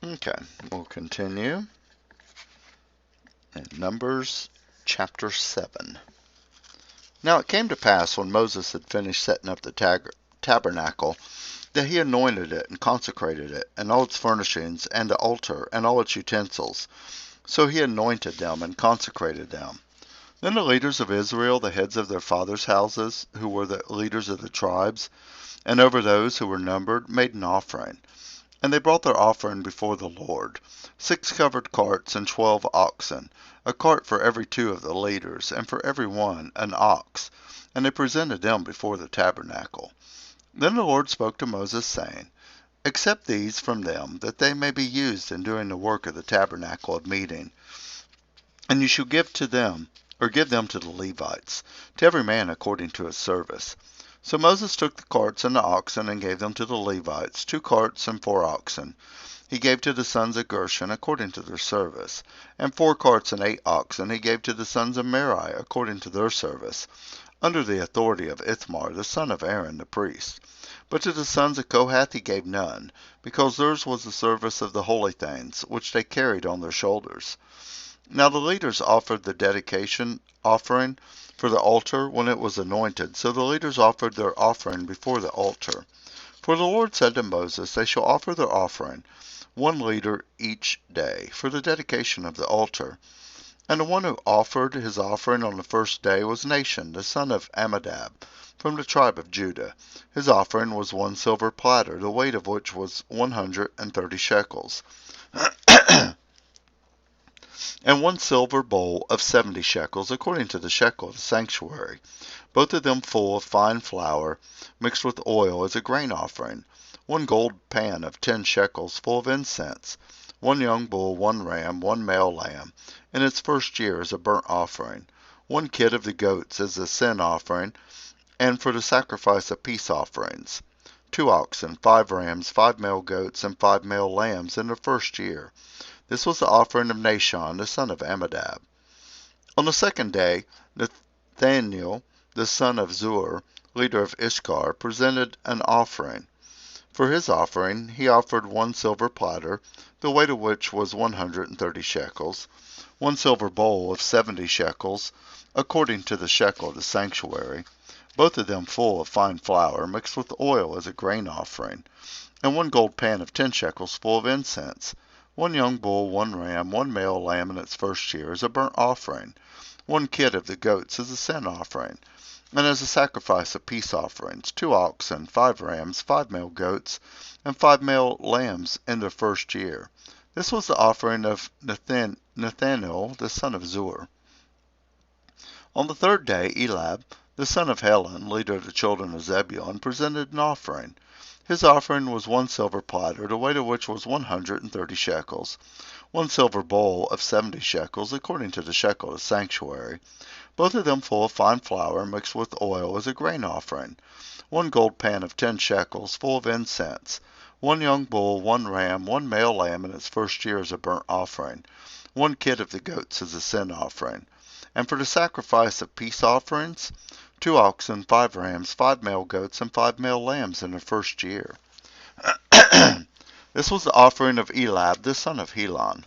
Okay, we'll continue in Numbers chapter 7. Now it came to pass when Moses had finished setting up the tabernacle that he anointed it and consecrated it, and all its furnishings, and the altar, and all its utensils. So he anointed them and consecrated them. Then the leaders of Israel, the heads of their fathers' houses, who were the leaders of the tribes, and over those who were numbered, made an offering. And they brought their offering before the Lord, 6 covered carts and 12 oxen, a cart for every 2 of the leaders, and for every one an ox. And they presented them before the tabernacle. Then the Lord spoke to Moses, saying, Accept these from them, that they may be used in doing the work of the tabernacle of meeting. And you shall give them to the Levites, to every man according to his service. So Moses took the carts and the oxen, and gave them to the Levites, 2 carts and 4 oxen. He gave to the sons of Gershon according to their service, and 4 carts and 8 oxen he gave to the sons of Merari according to their service, under the authority of Ithamar the son of Aaron the priest. But to the sons of Kohath he gave none, because theirs was the service of the holy things, which they carried on their shoulders. Now the leaders offered the dedication offering for the altar when it was anointed, so the leaders offered their offering before the altar. For the Lord said to Moses, They shall offer their offering, 1 leader each day, for the dedication of the altar. And the one who offered his offering on the first day was Nahshon, the son of Amminadab, from the tribe of Judah. His offering was 1 silver platter, the weight of which was 130 shekels. And 1 silver bowl of 70 shekels, according to the shekel of the sanctuary, both of them full of fine flour, mixed with oil as a grain offering. 1 gold pan of 10 shekels, full of incense. 1 young bull, 1 ram, 1 male lamb, in its first year as a burnt offering. 1 kid of the goats as a sin offering, and for the sacrifice of peace offerings. 2 oxen, 5 rams, 5 male goats, and 5 male lambs in the first year. This was the offering of Nahshon, the son of Amminadab. On the second day, Nathaniel, the son of Zur, leader of Issachar, presented an offering. For his offering he offered 1 silver platter, the weight of which was 130 shekels, 1 silver bowl of 70 shekels, according to the shekel of the sanctuary, both of them full of fine flour, mixed with oil as a grain offering, and 1 gold pan of 10 shekels full of incense. 1 young bull, 1 ram, 1 male lamb in its first year as a burnt offering, 1 kid of the goats as a sin offering, and as a sacrifice of peace offerings, 2 oxen, 5 rams, 5 male goats, and 5 male lambs in their first year. This was the offering of Nathaniel, the son of Zur. On the third day, Eliab, the son of Helon, leader of the children of Zebulun, presented an offering. His offering was 1 silver platter, the weight of which was 130 shekels, 1 silver bowl of 70 shekels, according to the shekel of the sanctuary, both of them full of fine flour mixed with oil as a grain offering, 1 gold pan of 10 shekels, full of incense, 1 young bull, 1 ram, 1 male lamb in its first year as a burnt offering, 1 kid of the goats as a sin offering, and for the sacrifice of peace offerings, 2 oxen, 5 rams, 5 male goats, and 5 male lambs in their first year. This was the offering of Eliab, the son of Helon.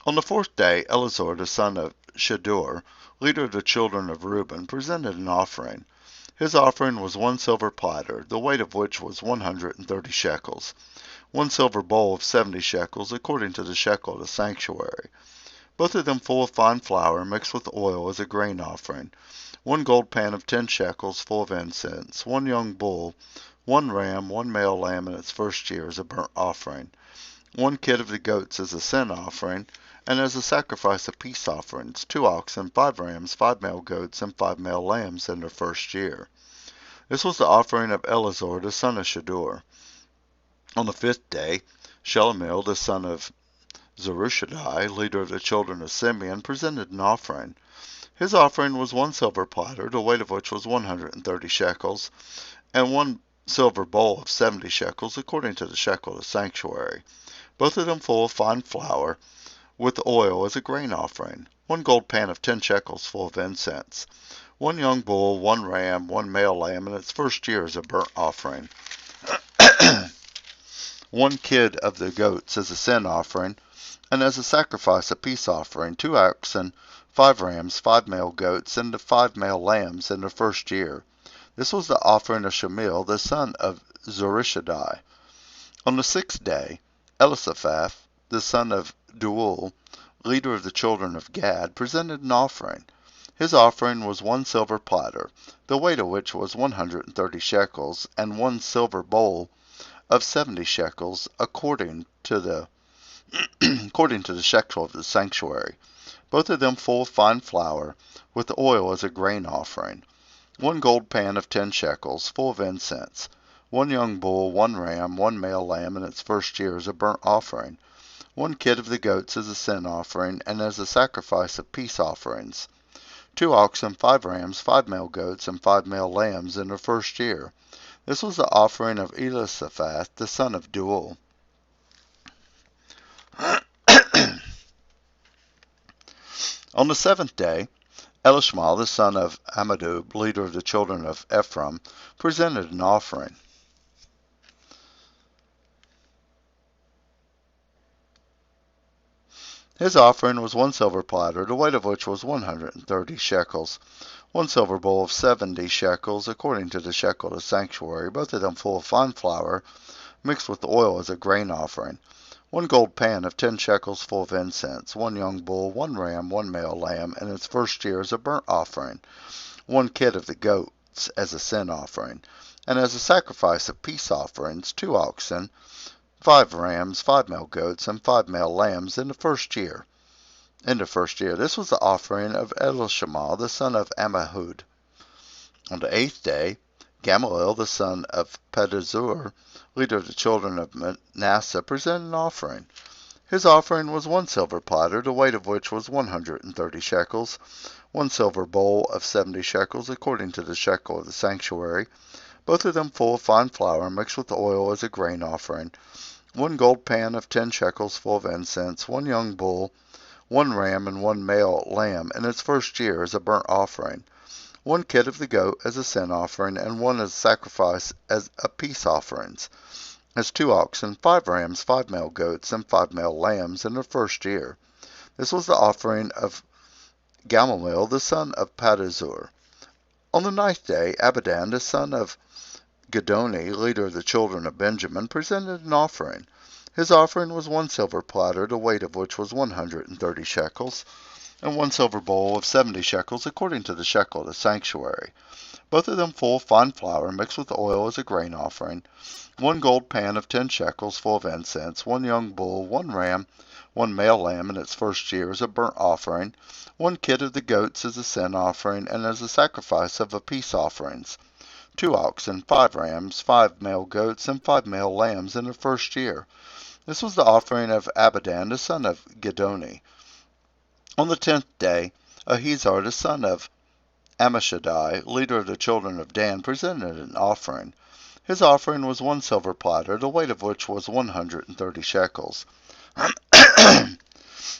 On the fourth day, Eleazar, the son of Shedeur, leader of the children of Reuben, presented an offering. His offering was 1 silver platter, the weight of which was 130 shekels, 1 silver bowl of 70 shekels, according to the shekel of the sanctuary, both of them full of fine flour mixed with oil as a grain offering, 1 gold pan of 10 shekels, full of incense, 1 young bull, 1 ram, 1 male lamb in its first year as a burnt offering, 1 kid of the goats as a sin offering, and as a sacrifice of peace offerings, 2 oxen, 5 rams, 5 male goats, and 5 male lambs in their first year. This was the offering of Eleazar, the son of Shedeur. On the fifth day, Shelomiel, the son of Zerushadai, leader of the children of Simeon, presented an offering. His offering was 1 silver platter, the weight of which was 130 shekels, and 1 silver bowl of 70 shekels, according to the shekel of the sanctuary, both of them full of fine flour, with oil as a grain offering, 1 gold pan of 10 shekels full of incense, 1 young bull, 1 ram, 1 male lamb in its first year as a burnt offering, one kid of the goats as a sin offering, and as a sacrifice a peace offering, 2 oxen, 5 rams, 5 male goats, and 5 male lambs in the first year. This was the offering of Shemiel, the son of Zurishaddai. On the 6th day, Elisaphat, the son of Deuel, leader of the children of Gad, presented an offering. His offering was 1 silver platter, the weight of which was 130 shekels, and 1 silver bowl of 70 shekels, according to the shekel of the sanctuary, both of them full of fine flour, with oil as a grain offering. 1 gold pan of 10 shekels, full of incense. 1 young bull, 1 ram, 1 male lamb in its first year as a burnt offering. 1 kid of the goats as a sin offering, and as a sacrifice of peace offerings. 2 oxen, 5 rams, 5 male goats, and 5 male lambs in their first year. This was the offering of Elisaphat, the son of Deuel. On the 7th day, Elishma, the son of Amminadab, leader of the children of Ephraim, presented an offering. His offering was 1 silver platter, the weight of which was 130 shekels, 1 silver bowl of 70 shekels, according to the shekel of the sanctuary, both of them full of fine flour, mixed with oil as a grain offering. 1 gold pan of 10 shekels full of incense. 1 young bull, 1 ram, 1 male lamb in its first year as a burnt offering. 1 kid of the goats as a sin offering. And as a sacrifice of peace offerings, 2 oxen, 5 rams, 5 male goats, and 5 male lambs in the first year. This was the offering of Elishama, the son of Ammihud. On the 8th day, Gamaliel, the son of Pedazur, leader of the children of Manasseh, presented an offering. His offering was 1 silver platter, the weight of which was 130 shekels, 1 silver bowl of 70 shekels, according to the shekel of the sanctuary, both of them full of fine flour, mixed with oil as a grain offering. 1 gold pan of 10 shekels full of incense. 1 young bull, 1 ram, and 1 male lamb in its first year as a burnt offering. 1 kid of the goat as a sin offering, and 1 as a sacrifice as a peace offerings. As 2 oxen, 5 rams, 5 male goats, and 5 male lambs in their first year. This was the offering of Gamaliel, the son of Pedazur. On the 9th day, Abidan, the son of Gedoni, leader of the children of Benjamin, presented an offering. His offering was 1 silver platter, the weight of which was 130 shekels, and 1 silver bowl of 70 shekels, according to the shekel of the sanctuary, both of them full of fine flour, mixed with oil as a grain offering. 1 gold pan of 10 shekels, full of incense. 1 young bull, 1 ram, 1 male lamb in its first year as a burnt offering. 1 kid of the goats as a sin offering, and as a sacrifice of a peace offerings. 2 oxen, 5 rams, 5 male goats, and 5 male lambs in the first year. This was the offering of Abidan, the son of Gedoni. On the 10th day, Ahizar, the son of Ammishaddai, leader of the children of Dan, presented an offering. His offering was 1 silver platter, the weight of which was 130 shekels,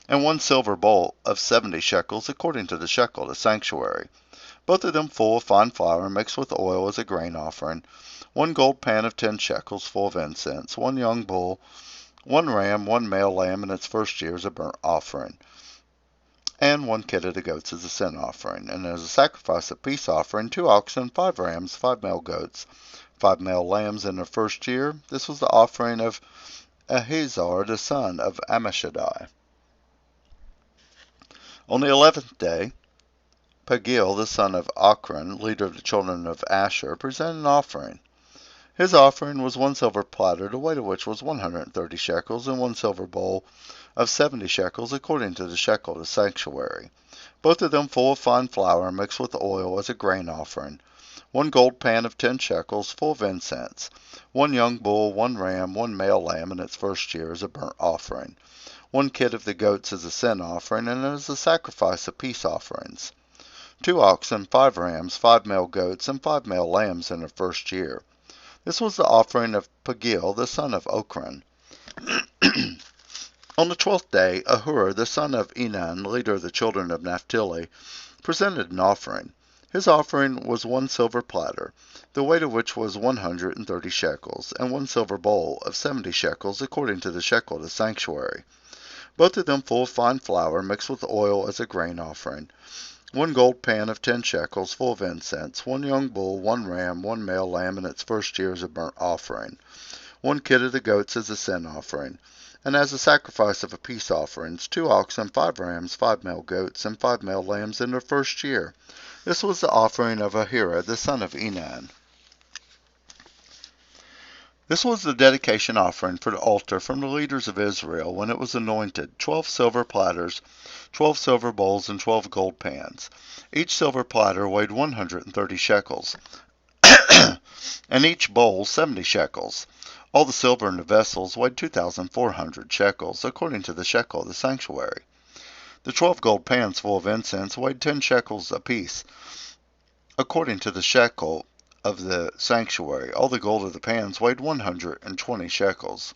and 1 silver bowl of 70 shekels, according to the shekel of the sanctuary, both of them full of fine flour, mixed with oil as a grain offering. 1 gold pan of 10 shekels, full of incense. 1 young bull, 1 ram, 1 male lamb in its first year as a burnt offering, and 1 kid of the goats as a sin offering. And as a sacrifice of peace offering, 2 oxen, 5 rams, 5 male goats, 5 male lambs in their first year. This was the offering of Ahizar, the son of Ammishaddai. On the 11th day, Pagiel, the son of Ochran, leader of the children of Asher, presented an offering. His offering was 1 silver platter, the weight of which was 130 shekels, and 1 silver bowl of 70 shekels, according to the shekel of the sanctuary, both of them full of fine flour, mixed with oil as a grain offering. 1 gold pan of 10 shekels, full of incense. 1 young bull, 1 ram, 1 male lamb in its first year as a burnt offering. 1 kid of the goats as a sin offering, and as a sacrifice of peace offerings. 2 oxen, 5 rams, 5 male goats, and 5 male lambs in their first year. This was the offering of Pagiel, the son of Ochran. On the 12th day, Ahura, the son of Enan, leader of the children of Naphtali, presented an offering. His offering was 1 silver platter, the weight of which was 130 shekels, and 1 silver bowl of 70 shekels, according to the shekel of the sanctuary, both of them full of fine flour mixed with oil as a grain offering, 1 gold pan of 10 shekels, full of incense, 1 young bull, 1 ram, 1 male lamb in its first year as a burnt offering, 1 kid of the goats as a sin offering, and as a sacrifice of a peace offerings, 2 oxen, 5 rams, 5 male goats, and 5 male lambs in their first year. This was the offering of Ahira the son of Enan. This was the dedication offering for the altar from the leaders of Israel when it was anointed, 12 silver platters, 12 silver bowls, and 12 gold pans. Each silver platter weighed 130 shekels, and each bowl 70 shekels. All the silver in the vessels weighed 2,400 shekels, according to the shekel of the sanctuary. The 12 gold pans full of incense weighed 10 shekels apiece, according to the shekel of the sanctuary. All the gold of the pans weighed 120 shekels.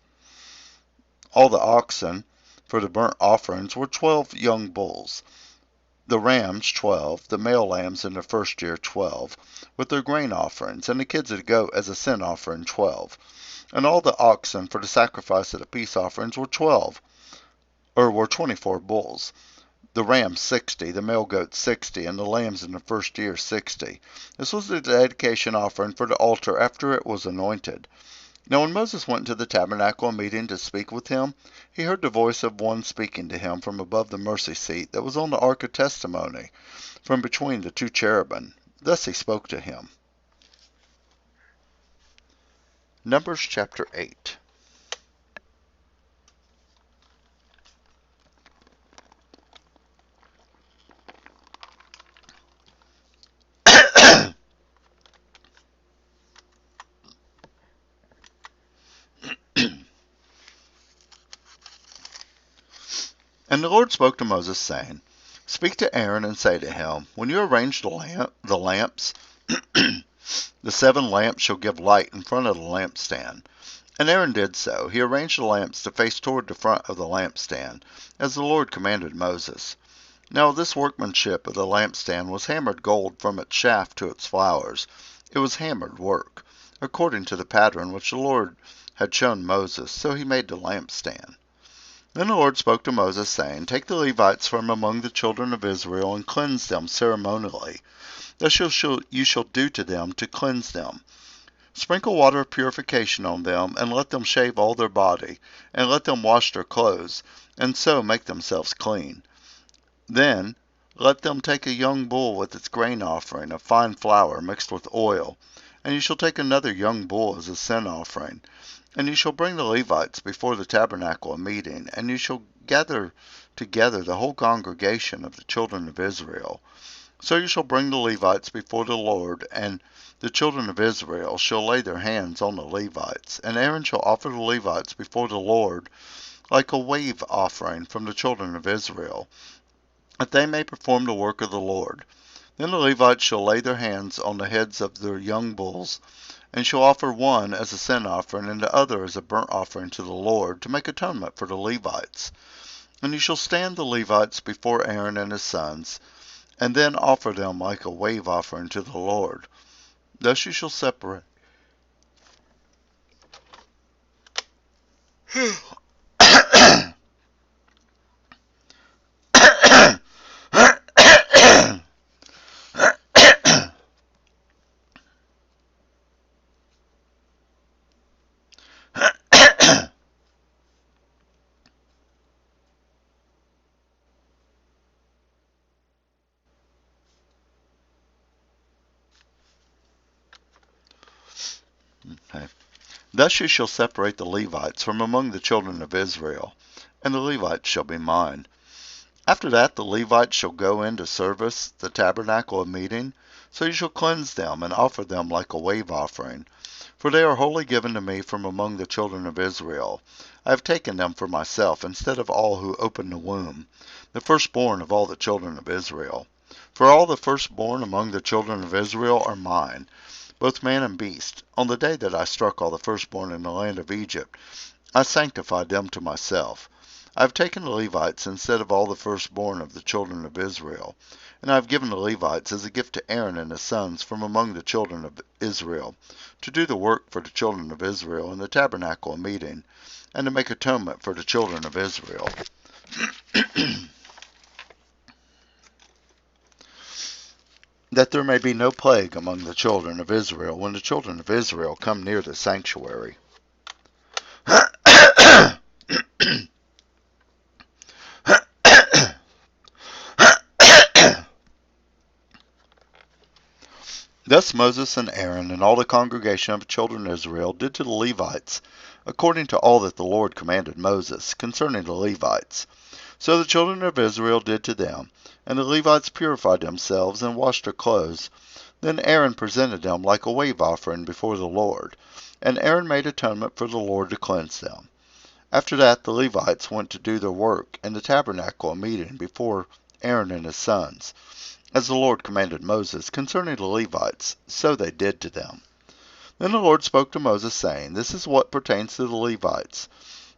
All the oxen for the burnt offerings were 12 young bulls, the rams 12, the male lambs in their first year 12, with their grain offerings, and the kids of the goat as a sin offering 12. And all the oxen for the sacrifice of the peace offerings were 24 bulls, the rams 60, the male goats 60, and the lambs in the first year 60. This was the dedication offering for the altar after it was anointed. Now when Moses went into the tabernacle meeting to speak with him, he heard the voice of one speaking to him from above the mercy seat that was on the ark of testimony, from between the 2 cherubim. Thus he spoke to him. Numbers chapter 8. And the Lord spoke to Moses, saying, Speak to Aaron and say to him, When you arrange the lamps, the 7 lamps shall give light in front of the lampstand. And Aaron did so. He arranged the lamps to face toward the front of the lampstand, as the Lord commanded Moses. Now this workmanship of the lampstand was hammered gold from its shaft to its flowers. It was hammered work, according to the pattern which the Lord had shown Moses. So he made the lampstand. Then the Lord spoke to Moses, saying, Take the Levites from among the children of Israel, and cleanse them ceremonially. Thus you shall do to them to cleanse them. Sprinkle water of purification on them, and let them shave all their body, and let them wash their clothes, and so make themselves clean. Then let them take a young bull with its grain offering of fine flour mixed with oil, and you shall take another young bull as a sin offering. And you shall bring the Levites before the tabernacle of meeting, and you shall gather together the whole congregation of the children of Israel. So you shall bring the Levites before the Lord, and the children of Israel shall lay their hands on the Levites. And Aaron shall offer the Levites before the Lord like a wave offering from the children of Israel, that they may perform the work of the Lord. Then the Levites shall lay their hands on the heads of their young bulls, and shall offer one as a sin offering, and the other as a burnt offering to the Lord, to make atonement for the Levites. And you shall stand the Levites before Aaron and his sons, and then offer them like a wave offering to the Lord. Thus you shall separate Okay. Thus you shall separate the Levites from among the children of Israel, and the Levites shall be mine. After that the Levites shall go in to service the tabernacle of meeting, so you shall cleanse them and offer them like a wave offering. For they are wholly given to me from among the children of Israel. I have taken them for myself, instead of all who open the womb, the firstborn of all the children of Israel. For all the firstborn among the children of Israel are mine, both man and beast. On the day that I struck all the firstborn in the land of Egypt, I sanctified them to myself. I have taken the Levites instead of all the firstborn of the children of Israel, and I have given the Levites as a gift to Aaron and his sons from among the children of Israel, to do the work for the children of Israel in the tabernacle of meeting, and to make atonement for the children of Israel. That there may be no plague among the children of Israel when the children of Israel come near the sanctuary. Thus Moses and Aaron and all the congregation of the children of Israel did to the Levites, according to all that the Lord commanded Moses concerning the Levites. So the children of Israel did to them, and the Levites purified themselves and washed their clothes. Then Aaron presented them like a wave offering before the Lord, and Aaron made atonement for the Lord to cleanse them. After that the Levites went to do their work in the tabernacle of meeting before Aaron and his sons, as the Lord commanded Moses concerning the Levites, so they did to them. Then the Lord spoke to Moses, saying, This is what pertains to the Levites.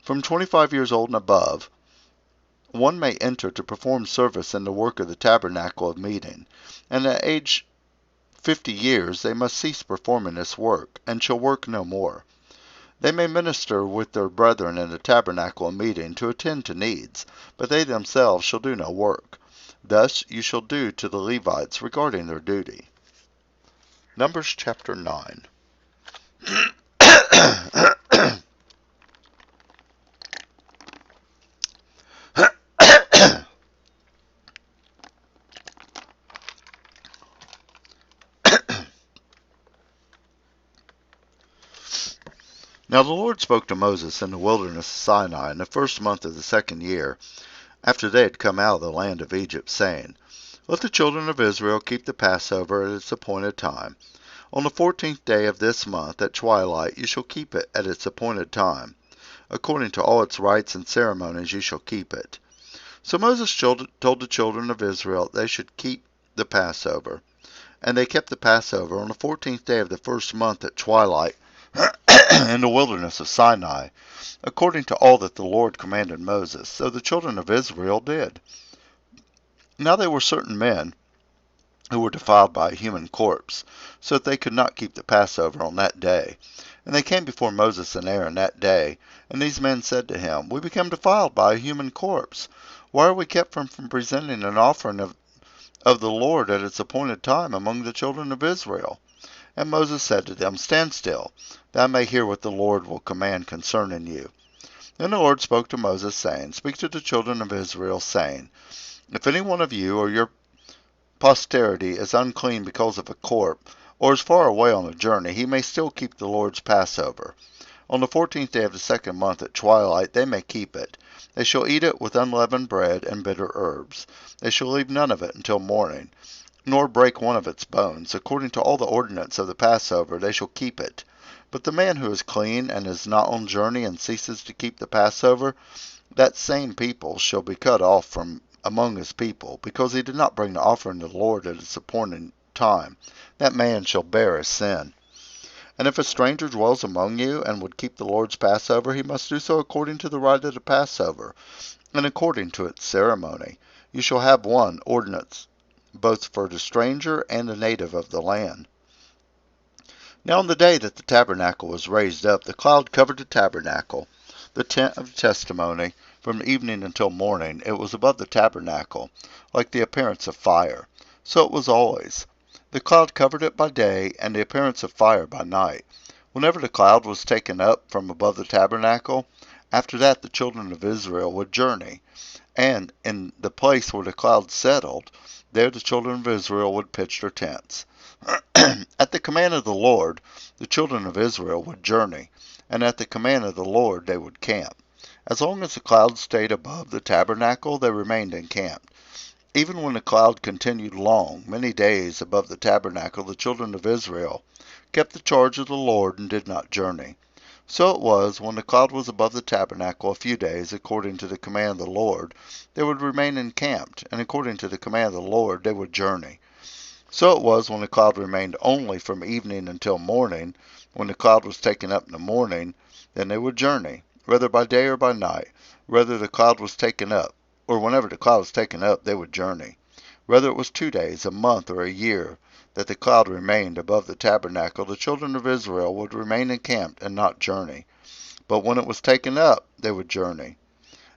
From 25 years old and above, one may enter to perform service in the work of the tabernacle of meeting, and at age 50 years they must cease performing this work, and shall work no more. They may minister with their brethren in the tabernacle of meeting to attend to needs, but they themselves shall do no work. Thus you shall do to the Levites regarding their duty. Numbers chapter 9. Now the Lord spoke to Moses in the wilderness of Sinai in the first month of the second year, after they had come out of the land of Egypt, saying, Let the children of Israel keep the Passover at its appointed time. On the 14th day of this month at twilight you shall keep it at its appointed time. According to all its rites and ceremonies you shall keep it. So Moses told the children of Israel they should keep the Passover. And they kept the Passover on the 14th day of the first month at twilight in the wilderness of Sinai, according to all that the Lord commanded Moses. So the children of Israel did. Now there were certain men who were defiled by a human corpse, so that they could not keep the Passover on that day. And they came before Moses and Aaron that day, and these men said to him, We became defiled by a human corpse. Why are we kept from presenting an offering of the Lord at its appointed time among the children of Israel? And Moses said to them, Stand still, that I may hear what the Lord will command concerning you. Then the Lord spoke to Moses, saying, Speak to the children of Israel, saying, If any one of you or your posterity is unclean because of a corpse, or is far away on a journey, he may still keep the Lord's Passover. On the 14th day of the second month at twilight they may keep it. They shall eat it with unleavened bread and bitter herbs. They shall leave none of it until morning, nor break one of its bones. According to all the ordinance of the Passover they shall keep it. But the man who is clean and is not on journey and ceases to keep the Passover, that same people shall be cut off from among his people, because he did not bring the offering to the Lord at its appointed time. That man shall bear his sin. And if a stranger dwells among you and would keep the Lord's Passover, he must do so according to the rite of the Passover, and according to its ceremony. You shall have one ordinance, both for the stranger and the native of the land. Now on the day that the tabernacle was raised up, the cloud covered the tabernacle, the tent of testimony, from evening until morning. It was above the tabernacle, like the appearance of fire. So it was always. The cloud covered it by day, and the appearance of fire by night. Whenever the cloud was taken up from above the tabernacle, after that the children of Israel would journey, and in the place where the cloud settled, there the children of Israel would pitch their tents. At the command of the Lord, the children of Israel would journey, and at the command of the Lord they would camp. As long as the cloud stayed above the tabernacle, they remained encamped. Even when the cloud continued long, many days above the tabernacle, the children of Israel kept the charge of the Lord and did not journey. So it was, when the cloud was above the tabernacle a few days, according to the command of the Lord, they would remain encamped, and according to the command of the Lord they would journey. So it was, when the cloud remained only from evening until morning, when the cloud was taken up in the morning, then they would journey, whether by day or by night. whether the cloud was taken up, or whenever the cloud was taken up, they would journey. Whether it was 2 days, a month, or a year, that the cloud remained above the tabernacle, the children of Israel would remain encamped and not journey. But when it was taken up, they would journey.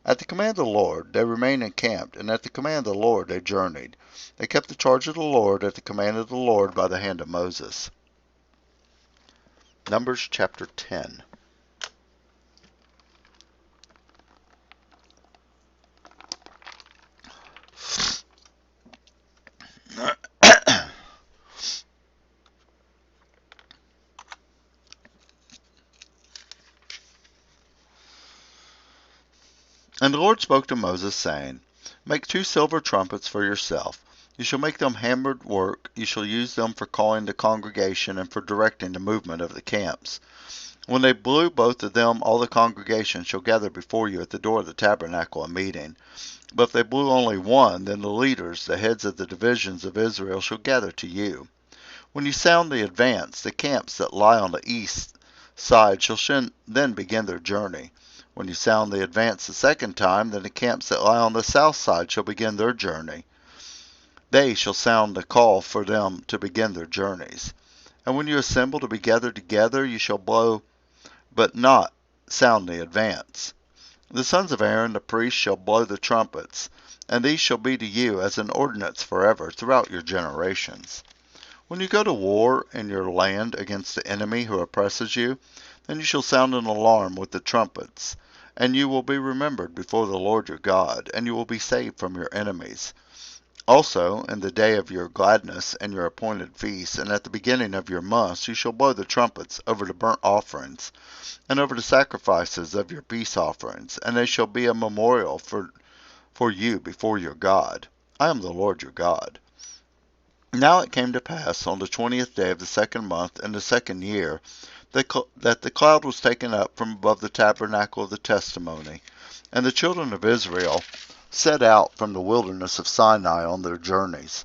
At the command of the Lord, they remained encamped, and at the command of the Lord, they journeyed. They kept the charge of the Lord at the command of the Lord by the hand of Moses. Numbers chapter 10. And the Lord spoke to Moses, saying, Make 2 silver trumpets for yourself. You shall make them hammered work. You shall use them for calling the congregation and for directing the movement of the camps. When they blew both of them, all the congregation shall gather before you at the door of the tabernacle of meeting. But if they blew only one, then the leaders, the heads of the divisions of Israel, shall gather to you. When you sound the advance, the camps that lie on the east side shall then begin their journey. When you sound the advance the second time, then the camps that lie on the south side shall begin their journey. They shall sound the call for them to begin their journeys. And when you assemble to be gathered together, you shall blow, but not sound the advance. The sons of Aaron the priest shall blow the trumpets, and these shall be to you as an ordinance forever throughout your generations. When you go to war in your land against the enemy who oppresses you, then you shall sound an alarm with the trumpets, and you will be remembered before the Lord your God, and you will be saved from your enemies. Also, in the day of your gladness and your appointed feasts, and at the beginning of your months, you shall blow the trumpets over the burnt offerings, and over the sacrifices of your peace offerings, and they shall be a memorial for you before your God. I am the Lord your God. Now it came to pass on the 20th day of the second month in the second year that the cloud was taken up from above the tabernacle of the testimony, and the children of Israel set out from the wilderness of Sinai on their journeys.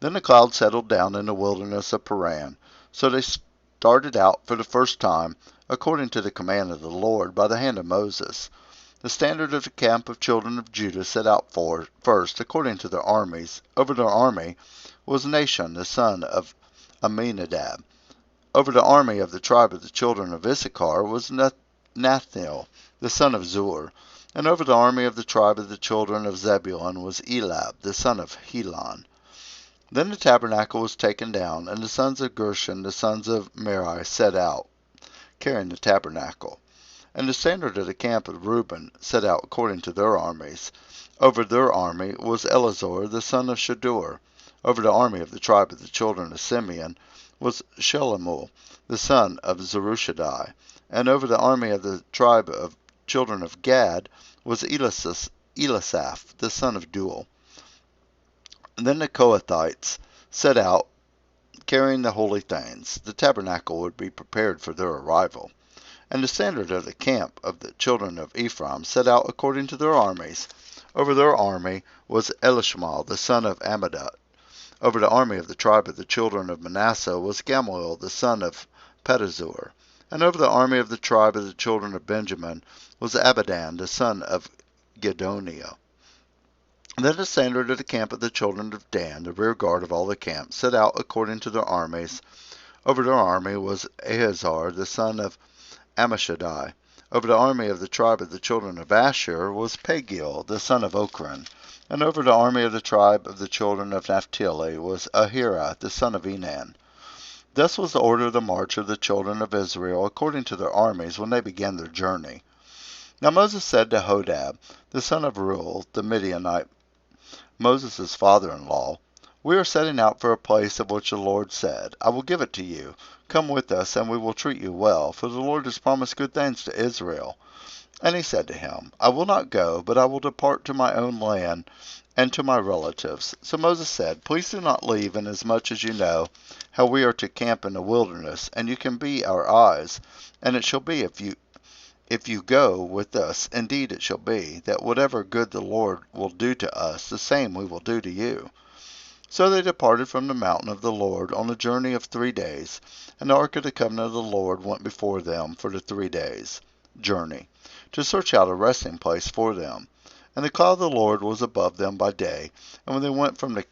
Then the cloud settled down in the wilderness of Paran. So they started out for the first time, according to the command of the Lord by the hand of Moses. The standard of the camp of children of Judah set out first, according to their armies. Over their army was Nahshon, the son of Amminadab. Over the army of the tribe of the children of Issachar was Nathaniel, the son of Zur. And over the army of the tribe of the children of Zebulun was Elab, the son of Helon. Then the tabernacle was taken down, and the sons of Gershon, the sons of Merari, set out, carrying the tabernacle. And the standard of the camp of Reuben set out according to their armies. Over their army was Elazar, the son of Shadur. Over the army of the tribe of the children of Simeon was Shelumiel, the son of Zerushadai. And over the army of the tribe of children of Gad was Elisaph, the son of Duel. And then the Kohathites set out, carrying the holy things. The tabernacle would be prepared for their arrival. And the standard of the camp of the children of Ephraim set out according to their armies. Over their army was Elishma, the son of Amminadab. Over the army of the tribe of the children of Manasseh was Gamaliel, the son of Pedazur. And over the army of the tribe of the children of Benjamin was Abidan, the son of Gedoniah. Then the standard of the camp of the children of Dan, the rear guard of all the camps, set out according to their armies. Over their army was Ahazar, the son of Ammishaddai. Over the army of the tribe of the children of Asher was Pagiel, the son of Ochran. And over the army of the tribe of the children of Naphtali was Ahira, the son of Enan. Thus was the order of the march of the children of Israel according to their armies when they began their journey. Now Moses said to Hodab, the son of Reuel, the Midianite, Moses' father-in-law, We are setting out for a place of which the Lord said, I will give it to you. Come with us, and we will treat you well, for the Lord has promised good things to Israel. And he said to him, I will not go, but I will depart to my own land and to my relatives. So Moses said, Please do not leave, inasmuch as you know how we are to camp in the wilderness, and you can be our eyes. And it shall be, if you go with us, indeed it shall be, that whatever good the Lord will do to us, the same we will do to you. So they departed from the mountain of the Lord on a journey of 3 days, and the ark of the covenant of the Lord went before them for the 3 days. journey, to search out a resting place for them. And the cloud of the Lord was above them by day, and when they went out from the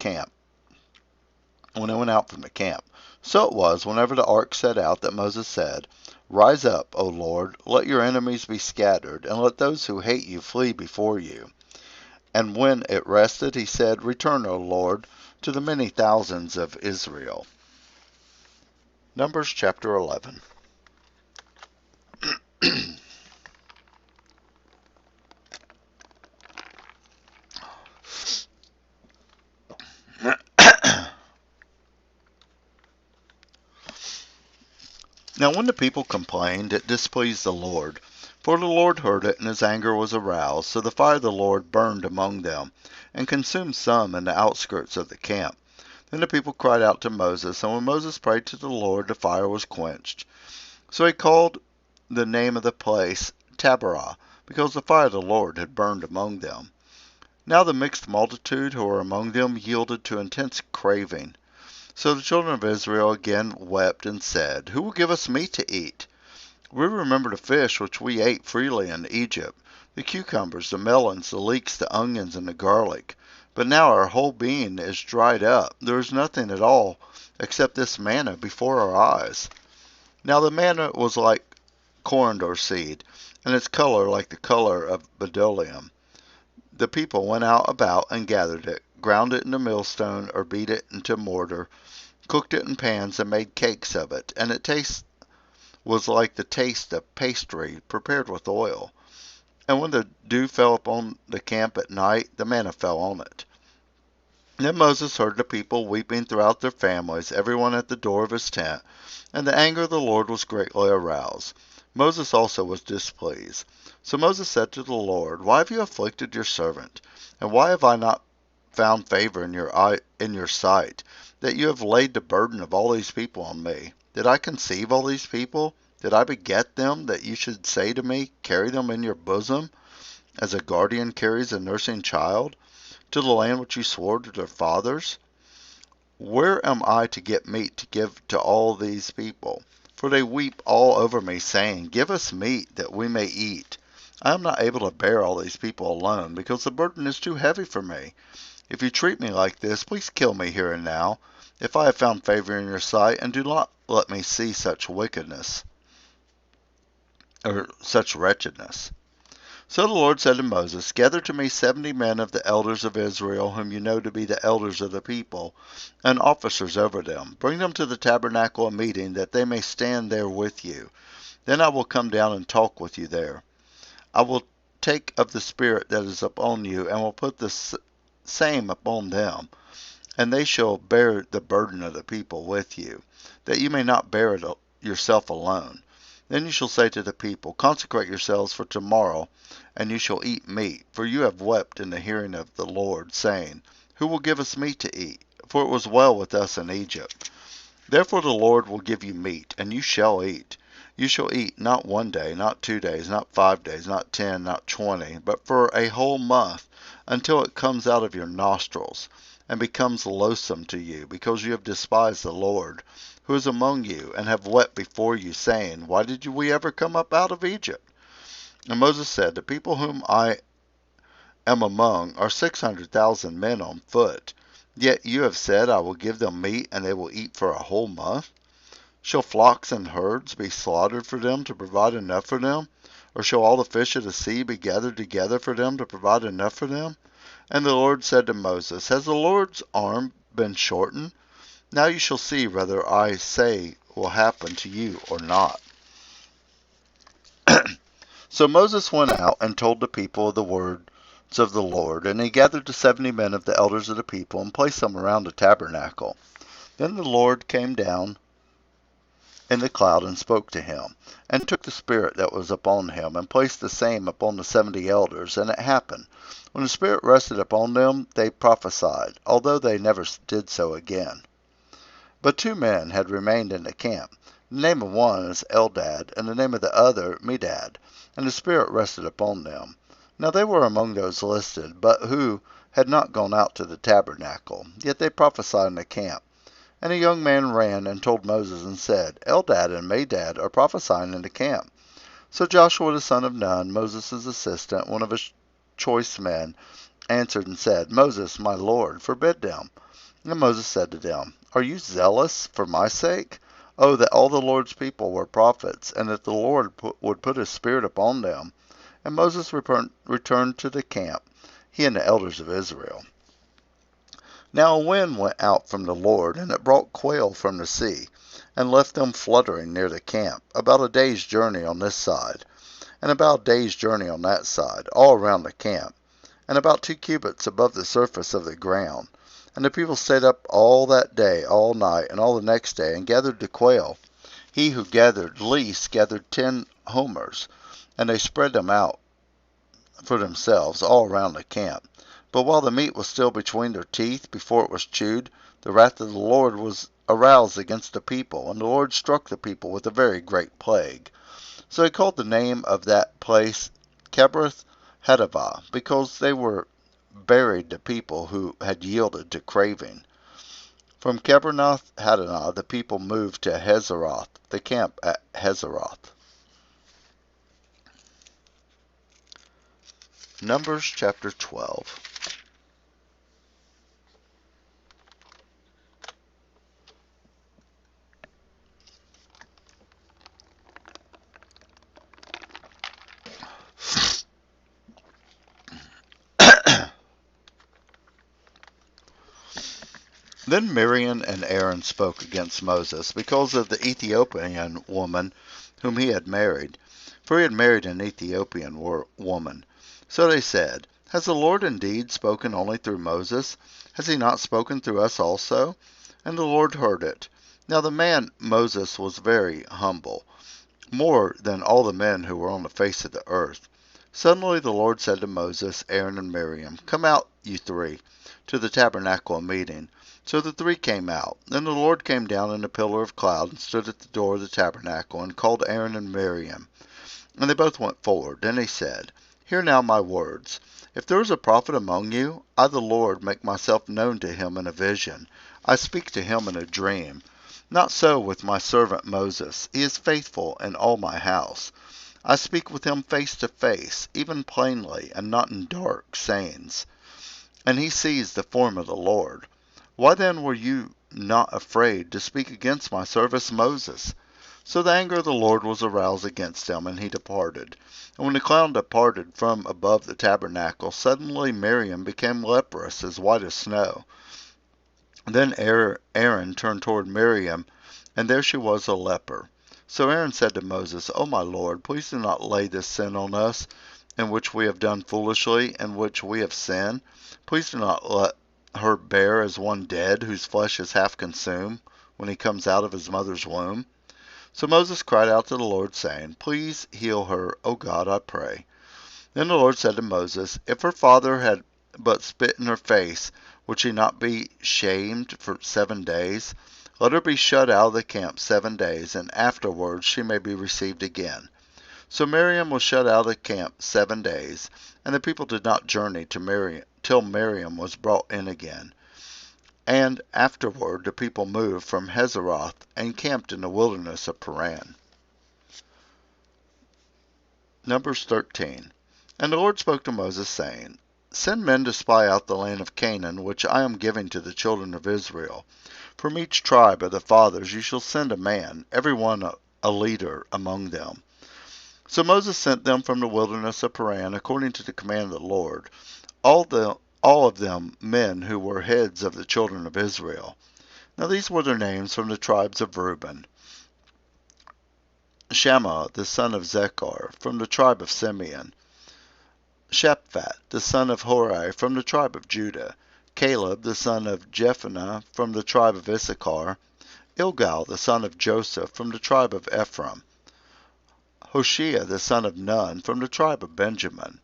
camp. So it was, whenever the ark set out, that Moses said, Rise up, O Lord, let your enemies be scattered, and let those who hate you flee before you. And when it rested, he said, Return, O Lord, to the many thousands of Israel. Numbers chapter 11. Now when the people complained, it displeased the Lord. For the Lord heard it, and his anger was aroused. So the fire of the Lord burned among them, and consumed some in the outskirts of the camp. Then the people cried out to Moses, and when Moses prayed to the Lord, the fire was quenched. So he called the name of the place Taberah, because the fire of the Lord had burned among them. Now the mixed multitude who were among them yielded to intense craving. So the children of Israel again wept and said, Who will give us meat to eat? We remember the fish which we ate freely in Egypt, the cucumbers, the melons, the leeks, the onions, and the garlic. But now our whole being is dried up. There is nothing at all except this manna before our eyes. Now the manna was like coriander seed, and its color like the color of bdellium. The people went out about and gathered it, ground it into millstone, or beat it into mortar, cooked it in pans, and made cakes of it, and its taste was like the taste of pastry prepared with oil. And when the dew fell upon the camp at night, the manna fell on it. Then Moses heard the people weeping throughout their families, everyone at the door of his tent, and the anger of the Lord was greatly aroused. Moses also was displeased. So Moses said to the Lord, Why have you afflicted your servant? And why have I not found favor in your sight, that you have laid the burden of all these people on me? Did I conceive all these people? Did I beget them, that you should say to me, Carry them in your bosom, as a guardian carries a nursing child, to the land which you swore to their fathers? Where am I to get meat to give to all these people? For they weep all over me, saying, Give us meat, that we may eat. I am not able to bear all these people alone, because the burden is too heavy for me. If you treat me like this, please kill me here and now, if I have found favor in your sight, and do not let me see such wickedness, or such wretchedness. So the Lord said to Moses, Gather to me 70 men of the elders of Israel, whom you know to be the elders of the people, and officers over them. Bring them to the tabernacle of meeting, that they may stand there with you. Then I will come down and talk with you there. I will take of the Spirit that is upon you, and will put the same upon them, and they shall bear the burden of the people with you, that you may not bear it yourself alone. Then you shall say to the people, Consecrate yourselves for tomorrow, and you shall eat meat. For you have wept in the hearing of the Lord, saying, Who will give us meat to eat? For it was well with us in Egypt. Therefore the Lord will give you meat, and you shall eat. You shall eat not 1 day, not 2 days, not 5 days, not 10, not 20, but for a whole month, until it comes out of your nostrils, and becomes loathsome to you, because you have despised the Lord, who is among you, and have wept before you, saying, Why did we ever come up out of Egypt? And Moses said, The people whom I am among are 600,000 men on foot. Yet you have said, I will give them meat, and they will eat for a whole month. Shall flocks and herds be slaughtered for them to provide enough for them? Or shall all the fish of the sea be gathered together for them to provide enough for them? And the Lord said to Moses, Has the Lord's arm been shortened? Now you shall see whether I say will happen to you or not. So Moses went out and told the people the words of the Lord, and he gathered the 70 men of the elders of the people, and placed them around the tabernacle. Then the Lord came down in the cloud and spoke to him, and took the Spirit that was upon him, and placed the same upon the 70 elders. And it happened, when the Spirit rested upon them, they prophesied, although they never did so again. But 2 men had remained in the camp. The name of one is Eldad, and the name of the other Medad, and the Spirit rested upon them. Now they were among those listed, but who had not gone out to the tabernacle, yet they prophesied in the camp. And a young man ran and told Moses and said, Eldad and Medad are prophesying in the camp. So Joshua the son of Nun, Moses' assistant, one of his choice men, answered and said, Moses, my Lord, forbid them. And Moses said to them, Are you zealous for my sake? Oh, that all the Lord's people were prophets, and that the Lord would put his spirit upon them. And Moses returned to the camp, he and the elders of Israel. Now a wind went out from the Lord, and it brought quail from the sea, and left them fluttering near the camp, about a day's journey on this side, and about a day's journey on that side, all around the camp, and about 2 cubits above the surface of the ground. And the people stayed up all that day, all night, and all the next day, and gathered the quail. He who gathered least gathered 10 homers, and they spread them out for themselves all around the camp. But while the meat was still between their teeth, before it was chewed, the wrath of the Lord was aroused against the people, and the Lord struck the people with a very great plague. So he called the name of that place Kibroth Hattaavah, because they were buried the people who had yielded to craving. From Kibroth Hattaavah the people moved to Hazeroth, the camp at Hazeroth. Numbers chapter 12. Then Miriam and Aaron spoke against Moses because of the Ethiopian woman whom he had married, for he had married an Ethiopian woman. So they said, Has the Lord indeed spoken only through Moses? Has he not spoken through us also? And the Lord heard it. Now the man Moses was very humble, more than all the men who were on the face of the earth. Suddenly the Lord said to Moses, Aaron, and Miriam, Come out, you 3, to the tabernacle of meeting. So the 3 came out. Then the Lord came down in a pillar of cloud and stood at the door of the tabernacle and called Aaron and Miriam. And they both went forward. Then he said, Hear now my words. If there is a prophet among you, I the Lord make myself known to him in a vision. I speak to him in a dream. Not so with my servant Moses. He is faithful in all my house. I speak with him face to face, even plainly, and not in dark sayings. And he sees the form of the Lord. Why then were you not afraid to speak against my servant Moses? So the anger of the Lord was aroused against him, and he departed. And when the cloud departed from above the tabernacle, suddenly Miriam became leprous, as white as snow. Then Aaron turned toward Miriam, and there she was a leper. So Aaron said to Moses, O my Lord, please do not lay this sin on us, in which we have done foolishly, in which we have sinned. Please do not let her bear as one dead, whose flesh is half consumed, when he comes out of his mother's womb. So Moses cried out to the Lord, saying, Please heal her, O God, I pray. Then the Lord said to Moses, If her father had but spit in her face, would she not be shamed for 7 days? Let her be shut out of the camp 7 days, and afterwards she may be received again. So Miriam was shut out of the camp 7 days, and the people did not journey to Miriam till Miriam was brought in again. And afterward the people moved from Hazeroth and camped in the wilderness of Paran. Numbers 13. And the Lord spoke to Moses, saying, Send men to spy out the land of Canaan, which I am giving to the children of Israel. From each tribe of the fathers you shall send a man, every one a leader among them. So Moses sent them from the wilderness of Paran, according to the command of the Lord, all of them men who were heads of the children of Israel. Now these were their names from the tribes of Reuben: Shammah the son of Zechar, from the tribe of Simeon; Shaphat the son of Hori, from the tribe of Judah; Caleb the son of Jephunneh, from the tribe of Issachar; Ilgal the son of Joseph, from the tribe of Ephraim; Hoshea the son of Nun, from the tribe of Benjamin;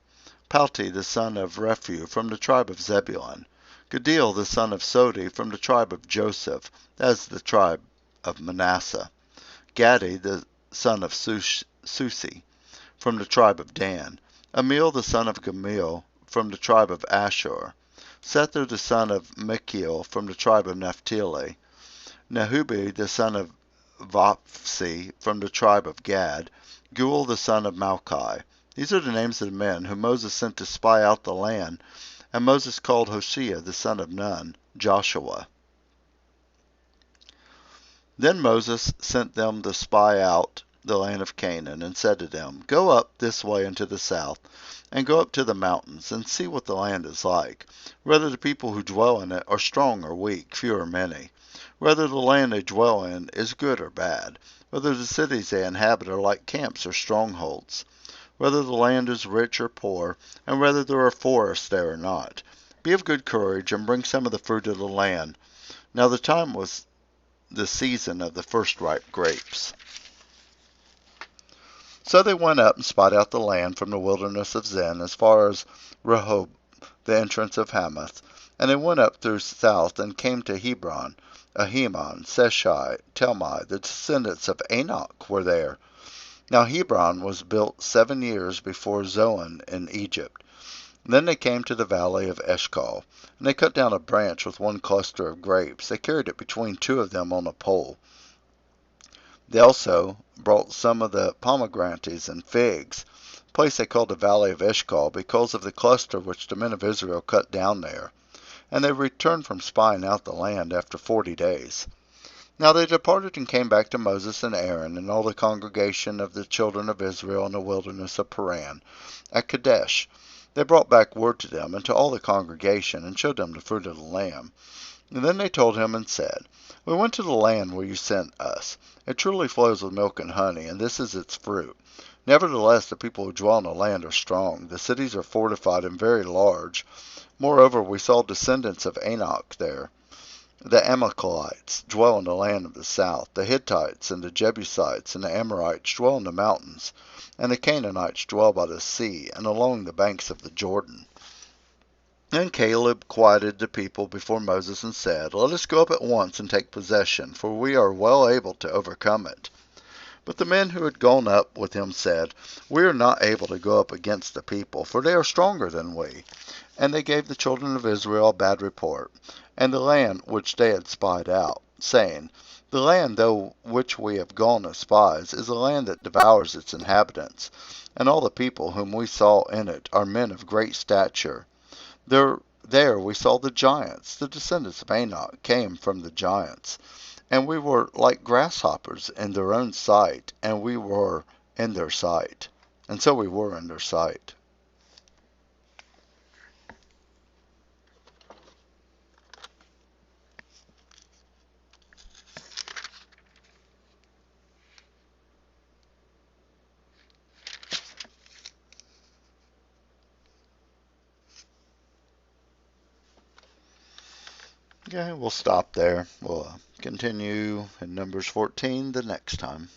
Palti the son of Rephu, from the tribe of Zebulun; Gadil the son of Sodi, from the tribe of Joseph, as the tribe of Manasseh; Gadi the son of Susi, from the tribe of Dan; Amil the son of Gamil, from the tribe of Asher; Sether the son of Michiel, from the tribe of Naphtali; Nehubi the son of Vopsi, from the tribe of Gad; Guel the son of Malchi. These are the names of the men whom Moses sent to spy out the land, and Moses called Hoshea the son of Nun, Joshua. Then Moses sent them to spy out the land of Canaan, and said to them, Go up this way into the south, and go up to the mountains, and see what the land is like, whether the people who dwell in it are strong or weak, few or many, whether the land they dwell in is good or bad, whether the cities they inhabit are like camps or strongholds, whether the land is rich or poor, and whether there are forests there or not. Be of good courage, and bring some of the fruit of the land. Now the time was the season of the first ripe grapes. So they went up and spied out the land from the wilderness of Zin as far as Rehob, the entrance of Hamath. And they went up through south and came to Hebron. Ahiman, Seshai, Telmai, the descendants of Enoch, were there. Now Hebron was built 7 years before Zoan in Egypt. Then they came to the valley of Eshcol, and they cut down a branch with one cluster of grapes. They carried it between 2 of them on a pole. They also brought some of the pomegranates and figs, a place they called the valley of Eshcol, because of the cluster which the men of Israel cut down there. And they returned from spying out the land after 40 days. Now they departed and came back to Moses and Aaron and all the congregation of the children of Israel in the wilderness of Paran, at Kadesh. They brought back word to them and to all the congregation, and showed them the fruit of the land. And then they told him and said, We went to the land where you sent us. It truly flows with milk and honey, and this is its fruit. Nevertheless, the people who dwell in the land are strong. The cities are fortified and very large. Moreover, we saw descendants of Enoch there. The Amalekites dwell in the land of the south. The Hittites and the Jebusites and the Amorites dwell in the mountains. And the Canaanites dwell by the sea and along the banks of the Jordan. And Caleb quieted the people before Moses and said, Let us go up at once and take possession, for we are well able to overcome it. But the men who had gone up with him said, We are not able to go up against the people, for they are stronger than we. And they gave the children of Israel a bad report, and the land which they had spied out, saying, The land, though which we have gone as spies, is a land that devours its inhabitants, and all the people whom we saw in it are men of great stature. There we saw the giants, the descendants of Enoch came from the giants, and we were like grasshoppers in their own sight, and we were in their sight. And so we were in their sight. Okay, we'll stop there. We'll continue in Numbers 14 the next time.